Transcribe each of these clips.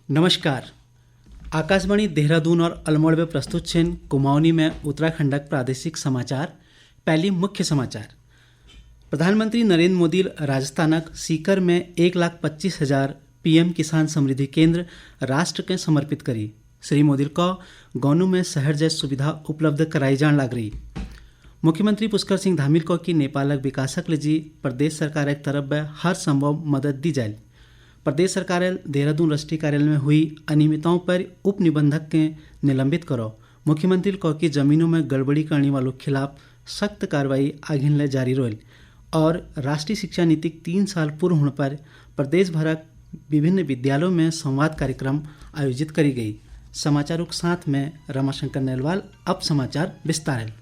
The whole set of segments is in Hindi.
नमस्कार। आकाशवाणी देहरादून और अल्मोड़ में प्रस्तुत छेन कुमाऊनी में उत्तराखंडक प्रादेशिक समाचार। पहली मुख्य समाचार। प्रधानमंत्री नरेंद्र मोदी राजस्थानक सीकर में 1,25,000 पीएम किसान समृद्धि केंद्र राष्ट्र के समर्पित करी। श्री मोदी को गाँव में शहर जैसी सुविधा उपलब्ध कराई जान लग रही। मुख्यमंत्री पुष्कर सिंह धामील को कि नेपालक विकासक लिए प्रदेश सरकार एक तरफ में हर संभव मदद दी जाए। प्रदेश सरकार देहरादून राष्ट्रीय कार्यालय में हुई अनियमितताओं पर उप निबंधक के निलंबित करो। मुख्यमंत्री को कि जमीनों में गड़बड़ी करने वालों के खिलाफ सख्त कार्रवाई आगे जारी रोल। और राष्ट्रीय शिक्षा नीति 3 साल पूर्व होने पर प्रदेश भरक विभिन्न विद्यालयों में संवाद कार्यक्रम आयोजित करी गई। समाचारों के साथ में रमाशंकर नेलवाल। अब समाचार विस्तार।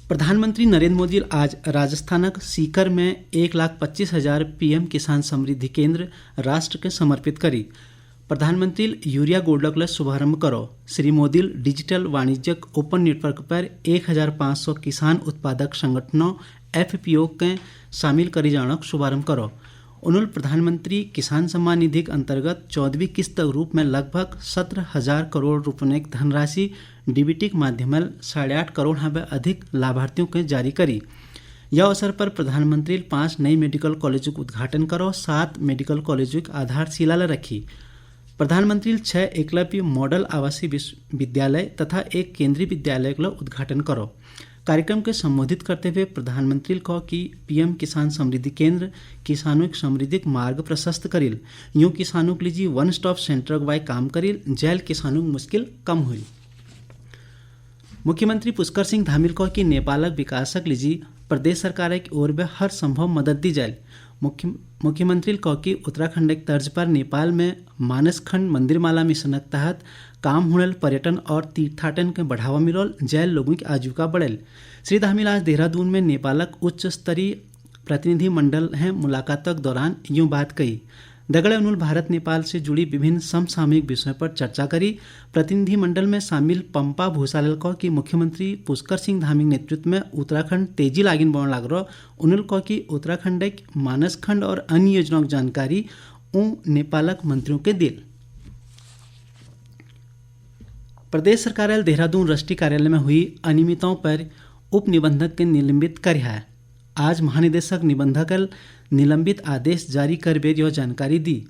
प्रधानमंत्री नरेंद्र मोदी आज राजस्थानक सीकर में 1,25,000 पीएम किसान समृद्धि केंद्र राष्ट्र के समर्पित करी। प्रधानमंत्री यूरिया गोल्डक शुभारंभ करो। श्री मोदी डिजिटल वाणिज्यिक ओपन नेटवर्क पर 1,500 किसान उत्पादक संगठनों एफपीओ के शामिल करी जाने शुभारंभ करो। उन्होंने प्रधानमंत्री किसान सम्मान निधि के अंतर्गत 14वीं किस्त रूप में लगभग 17,000 करोड़ रुपये की धनराशि डीबीटी के माध्यम से 8.5 करोड़ से अधिक लाभार्थियों के जारी करी। यह अवसर पर प्रधानमंत्री 5 नई मेडिकल कॉलेजों का उद्घाटन करो, 7 मेडिकल कॉलेजों की आधारशिला रखी। प्रधानमंत्री 6 एकलव्य मॉडल आवासीय विद्यालय तथा एक केंद्रीय विद्यालय का उद्घाटन करो। कार्यक्रम के संबोधित करते हुए प्रधानमंत्री को कि पीएम किसान समृद्धि केंद्र किसानों की समृद्धि मार्ग प्रशस्त करिल। यूं किसानों के लिए वन स्टॉप सेंटर वाई काम करिल, जैल किसानों की मुश्किल कम हुई। मुख्यमंत्री पुष्कर सिंह धामील को कि नेपालक विकासक लिए प्रदेश सरकार की ओर में हर संभव मदद दी जाए। मुख्यमंत्री को कि उत्तराखंड के तर्ज पर नेपाल में मानसखंड मंदिरमाला मिशन के तहत काम होने पर्यटन और तीर्थाटन के बढ़ावा मिलोल, जैल लोगों की आजीविका बढ़ेल। श्री धामील आज देहरादून में नेपालक उच्च स्तरीय प्रतिनिधि मंडल हैं मुलाकात के दौरान यूं बात कही। दगड़े उन्होंने भारत नेपाल से जुड़ी विभिन्न समसामयिक विषयों पर चर्चा करी। प्रतिनिधि मंडल में शामिल पंपा भूसालेल को कि मुख्यमंत्री पुष्कर सिंह धामी नेतृत्व में उत्तराखंड तेजी लागिन बढ़ लग रहा। उन्होंने को कि उत्तराखंड मानसखंड और अन्य योजनाओं की जानकारी नेपालक मंत्रियों के दिल। प्रदेश सरकार देहरादून राष्ट्रीय कार्यालय में हुई अनियमितताओं पर उप निबंधक के निलंबित कर है। आज महानिदेशक निबंधक निलंबित आदेश जारी कर बेर यह जानकारी दी।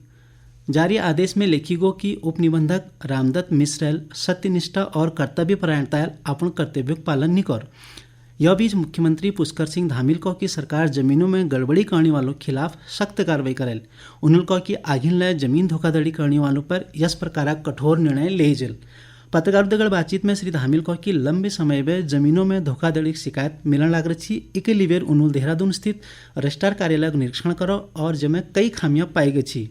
जारी आदेश में लिखी गो कि उप निबंधक रामदत्त मिश्र सत्यनिष्ठा और कर्तव्यपरायणता अपन कर्तव्यों का पालन नहीं कर। यह बीच मुख्यमंत्री पुष्कर सिंह धामील को कि सरकार जमीनों में गड़बड़ी करने वालों के खिलाफ सख्त कार्रवाई करेल। उन्होंने कहा कि आगे लय जमीन धोखाधड़ी करने वालों पर इस प्रकार कठोर निर्णय ले जेल। पत्रकारों बातचीत में श्री धामील को कि लंबे समय में जमीनों में धोखाधड़ी की शिकायत मिलने लग रही थी। इके लिए उन्होंने देहरादून स्थित रजिस्ट्रार कार्यालय का निरीक्षण करो और जिसमें कई खामियां पाई गई थी।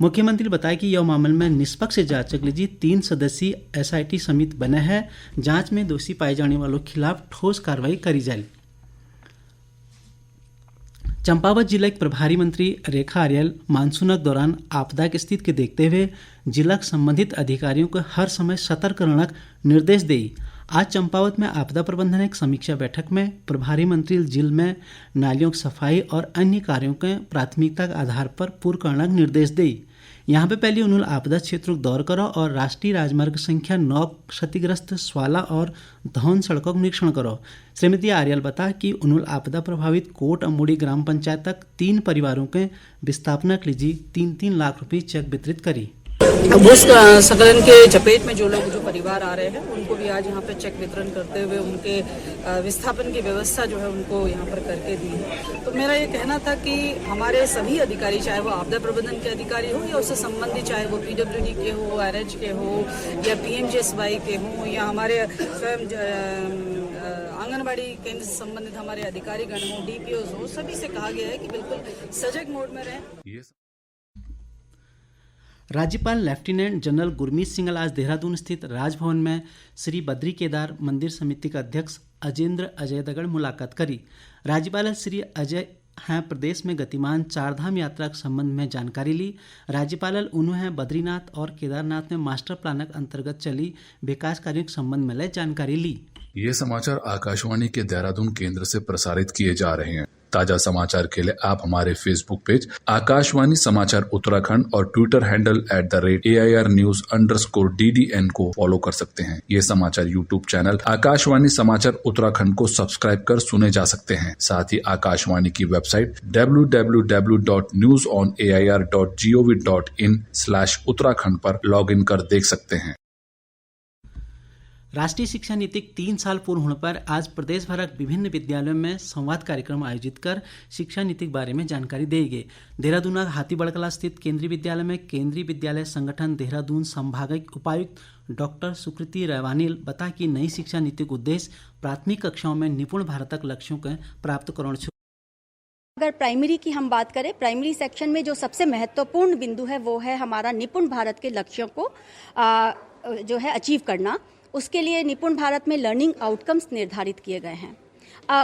मुख्यमंत्री बताया कि यह मामले में निष्पक्ष जांच के लिए 3 सदस्यीय एसआईटी समिति बने हैं। जांच में दोषी पाए जाने वालों के खिलाफ ठोस कार्रवाई करी जाए। चंपावत जिला के प्रभारी मंत्री रेखा आर्यल मानसून के दौरान आपदा की स्थिति के देखते हुए जिला के संबंधित अधिकारियों को हर समय सतर्क रहने का निर्देश दी। आज चंपावत में आपदा प्रबंधन एक समीक्षा बैठक में प्रभारी मंत्री जिले में नालियों की सफाई और अन्य कार्यों के प्राथमिकता के आधार पर पूर्ण करने का निर्देश दी। यहाँ पे पहले उन्होंने आपदा क्षेत्रों का दौर करो और राष्ट्रीय राजमार्ग संख्या 9 क्षतिग्रस्त स्वाला और धौन सड़कों का निरीक्षण करो। श्रीमती आर्यल बता कि उन्होंने आपदा प्रभावित कोट अमूड़ी ग्राम पंचायत तक 3 परिवारों के विस्थापना के लिए 3-3 लाख रुपए चेक वितरित करी। भूस्खलन के चपेट में जो परिवार आ रहे हैं उनको भी आज यहाँ पे चेक वितरण करते हुए उनके विस्थापन की व्यवस्था जो है उनको यहाँ पर करके दी है। तो मेरा ये कहना था कि हमारे सभी अधिकारी, चाहे वो आपदा प्रबंधन के अधिकारी हो या उससे संबंधित, चाहे वो पीडब्ल्यूडी के हो, आरएच के हो या पीएमजीएसवाई के हो या हमारे स्वयं आंगनबाड़ी केंद्र से संबंधित हमारे अधिकारीगण हो, डीपीओज हो, सभी से कहा गया है कि बिल्कुल सजग मोड में रहें। राज्यपाल लेफ्टिनेंट जनरल गुरमीत सिंह आज देहरादून स्थित राजभवन में श्री बद्री केदार मंदिर समिति के अध्यक्ष अजेंद्र अजय दगड़ मुलाकात करी। राज्यपाल श्री अजय हैं प्रदेश में गतिमान 4 धाम यात्रा के संबंध में जानकारी ली। राज्यपाल उन्होंने बद्रीनाथ और केदारनाथ में मास्टर प्लान के अंतर्गत चली विकास कार्यों के संबंध में जानकारी ली। ये समाचार आकाशवाणी के देहरादून केंद्र से प्रसारित किए जा रहे हैं। ताजा समाचार के लिए आप हमारे फेसबुक पेज आकाशवाणी समाचार उत्तराखंड और ट्विटर हैंडल @AIR News_DDN को फॉलो कर सकते हैं। ये समाचार यूट्यूब चैनल आकाशवाणी समाचार उत्तराखंड को सब्सक्राइब कर सुने जा सकते हैं। साथ ही आकाशवाणी की वेबसाइट www.newsonair.gov.in/उत्तराखंड पर लॉग इन कर देख सकते हैं। राष्ट्रीय शिक्षा नीति 3 साल पूर्ण होने पर आज प्रदेश भर के विभिन्न विद्यालयों में संवाद कार्यक्रम आयोजित कर शिक्षा नीति के बारे में जानकारी दी गई। देहरादून हाथीबड़कला स्थित केंद्रीय विद्यालय में केंद्रीय विद्यालय संगठन देहरादून संभागीय उपायुक्त डॉक्टर सुकृति रैवानी बता कि नई शिक्षा नीति का उद्देश्य प्राथमिक कक्षाओं में निपुण भारतक लक्ष्यों को प्राप्त करना। अगर प्राइमरी की हम बात करें, प्राइमरी सेक्शन में जो सबसे महत्वपूर्ण बिंदु है वो है हमारा निपुण भारत के लक्ष्यों को जो है अचीव करना। उसके लिए निपुण भारत में लर्निंग आउटकम्स निर्धारित किए गए हैं।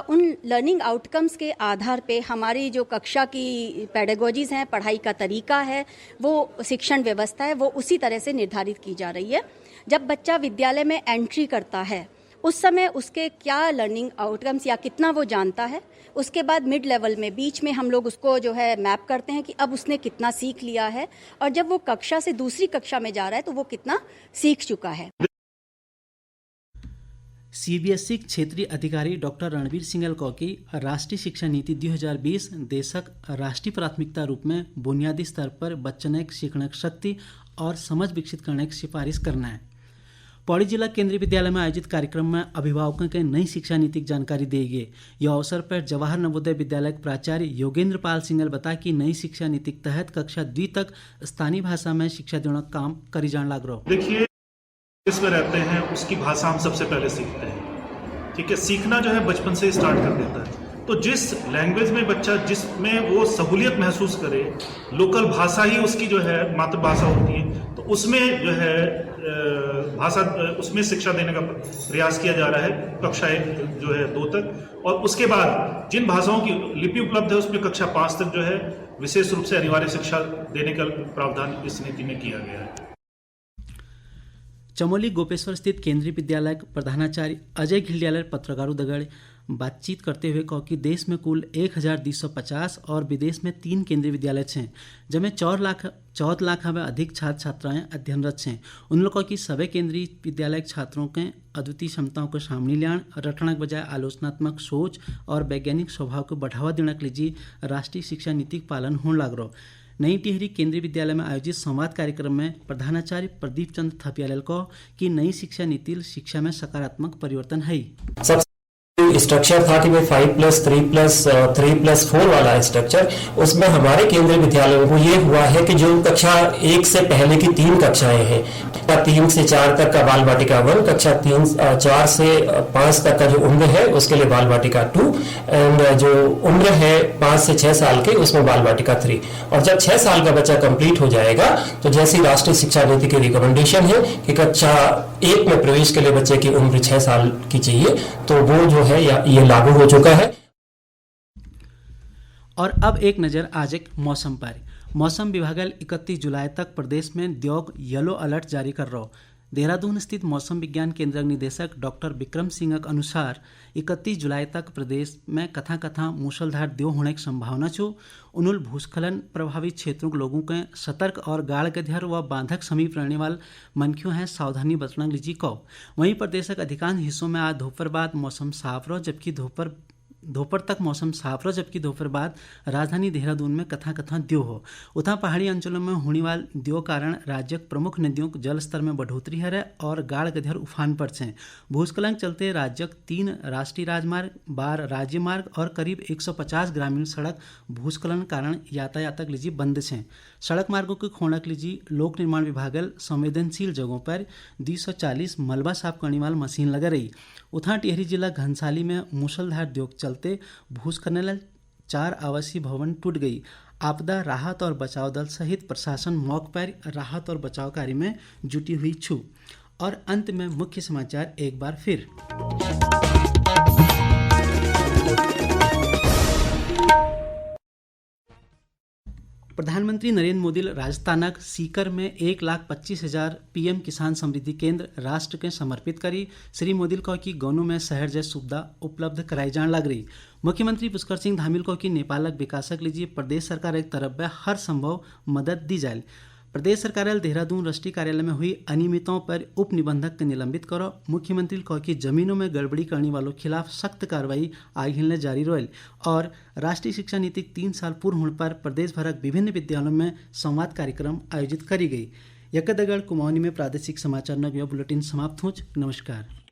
उन लर्निंग आउटकम्स के आधार पे हमारी जो कक्षा की पेडागोजीज हैं, पढ़ाई का तरीका है, वो शिक्षण व्यवस्था है, वो उसी तरह से निर्धारित की जा रही है। जब बच्चा विद्यालय में एंट्री करता है उस समय उसके क्या लर्निंग आउटकम्स या कितना वो जानता है, उसके बाद मिड लेवल में बीच में हम लोग उसको जो है मैप करते हैं कि अब उसने कितना सीख लिया है, और जब वो कक्षा से दूसरी कक्षा में जा रहा है तो वो कितना सीख चुका है। सीबीएसई क्षेत्रीय अधिकारी डॉक्टर रणवीर सिंघल को की राष्ट्रीय शिक्षा नीति 2020 देशक राष्ट्रीय प्राथमिकता रूप में बुनियादी स्तर पर बच्चन की सीखने की शक्ति और समझ विकसित करने की सिफारिश करना है। पौड़ी जिला केंद्रीय विद्यालय में आयोजित कार्यक्रम में अभिभावकों के नई शिक्षा नीति की जानकारी दी गई। यह अवसर पर जवाहर नवोदय विद्यालय के प्राचार्य योगेंद्र पाल सिंघल बता कि नई शिक्षा नीति के तहत कक्षा 2 तक स्थानीय भाषा में शिक्षा देने का काम करी जाने लग रहा। देखिए, जिसमें रहते हैं उसकी भाषा हम सबसे पहले सीखते हैं। ठीक है, सीखना जो है बचपन से स्टार्ट कर देता है। तो जिस लैंग्वेज में बच्चा जिसमें वो सहूलियत महसूस करे, लोकल भाषा ही उसकी जो है मातृभाषा होती है, तो उसमें जो है भाषा उसमें शिक्षा देने का प्रयास किया जा रहा है कक्षा 1 जो है 2 तक। और उसके बाद जिन भाषाओं की लिपि उपलब्ध है उसमें कक्षा 5 तक जो है विशेष रूप से अनिवार्य शिक्षा देने का प्रावधान इस नीति में किया गया है। चमोली गोपेश्वर स्थित केंद्रीय विद्यालय के प्रधानाचार्य अजय घिल्डियाल पत्रकारों दगड़ बातचीत करते हुए कहा कि देश में कुल 1250 और विदेश में 3 केंद्रीय विद्यालय हैं, जिनमें 14 लाख में अधिक छात्र छात्राएं अध्ययनरत हैं। उन लोगों की सभी केंद्रीय विद्यालय के छात्रों के अद्वितीय क्षमताओं को सामने लाने, रटना के बजाय आलोचनात्मक सोच और वैज्ञानिक स्वभाव को बढ़ावा देने के लिए राष्ट्रीय शिक्षा नीति का पालन होने लग रहा। नई टिहरी केंद्रीय विद्यालय में आयोजित संवाद कार्यक्रम में प्रधानाचार्य प्रदीप चंद्र थपियाल को कि नई शिक्षा नीति शिक्षा में सकारात्मक परिवर्तन है। स्ट्रक्चर था कि भाई 5+3+3+4 वाला स्ट्रक्चर, उसमें हमारे केंद्रीय विद्यालयों को ये हुआ है कि जो कक्षा 1 से पहले की 3 कक्षाएं हैं, 3 से 4 तक का बाल बाटिका 1, कक्षा 4 से 5 तक का जो उम्र है उसके लिए बाल बाटिका 2, एंड जो उम्र है 5 से 6 साल के उसमें बाल बाटिका 3। और जब 6 साल का बच्चा कंप्लीट हो जाएगा तो जैसी राष्ट्रीय शिक्षा नीति की रिकमेंडेशन है कि कक्षा 1 में प्रवेश के लिए बच्चे की उम्र 6 साल की चाहिए, तो वो जो है ये लागू हो चुका है। और अब एक नज़र आज एक मौसम पर। मौसम विभाग 31 जुलाई तक प्रदेश में द्योग येलो अलर्ट जारी कर रहा। देहरादून स्थित मौसम विज्ञान केंद्र निदेशक डॉक्टर विक्रम सिंह के अनुसार 31 जुलाई तक प्रदेश में कथा मूसलधार द्यो होने की संभावना छू। उनुल भूस्खलन प्रभावित क्षेत्रों के लोगों के सतर्क और गाढ़ गध्यर व बांधक समीप रहने वाले मनखियों है सावधानी बरतना लीजिए कहो। वहीं प्रदेश के अधिकांश हिस्सों में आज दोपहर बाद मौसम साफ रहो, जबकि दोपहर तक मौसम साफ रहो, जबकि दोपहर बाद राजधानी देहरादून में कथा द्यो हो। उतना पहाड़ी अंचलों में होने वाले द्यो कारण राज्य प्रमुख नदियों के जल स्तर में बढ़ोतरी है और गाढ़ गधर उफान पर हैं। भूस्खलन चलते राज्य 3 राष्ट्रीय राजमार्ग, 12 राज्य मार्ग और करीब 150 ग्रामीण सड़क भूस्खलन कारण यातायात लीजिए बंद हैं। सड़क मार्गों के खोणक लीजिए लोक निर्माण विभाग संवेदनशील जगहों पर 240 मलबा साफ करने वाली मशीन लगा रही। उतना टिहरी जिला घनसाली में मूसलधार द्योग चलते भूस्खलन 4 आवासीय भवन टूट गई। आपदा राहत और बचाव दल सहित प्रशासन मौके पर राहत और बचाव कार्य में जुटी हुई छू। और अंत में मुख्य समाचार एक बार फिर। प्रधानमंत्री नरेंद्र मोदी राजस्थानक सीकर में 1,25,000 पीएम किसान समृद्धि केंद्र राष्ट्र के समर्पित करी। श्री मोदी कहा कि गाँवों में शहर जैसी सुविधा उपलब्ध कराई जाने लग रही। मुख्यमंत्री पुष्कर सिंह धामील कहा कि नेपालक विकासक लीजिए प्रदेश सरकार एक तरफ में हर संभव मदद दी जाए। प्रदेश सरकार देहरादून राष्ट्रीय कार्यालय में हुई अनियमितताओं पर उप निबंधक को निलंबित करो। मुख्यमंत्री कहा कि जमीनों में गड़बड़ी करने वालों के खिलाफ सख्त कार्रवाई आगे हिलने जारी रही और राष्ट्रीय शिक्षा नीति 3 साल पूर्ण होने पर प्रदेश भरक विभिन्न विद्यालयों में संवाद कार्यक्रम आयोजित करी गई। यकदगढ़ कुमाऊनी में प्रादेशिक समाचार बुलेटिन समाप्त हो। नमस्कार।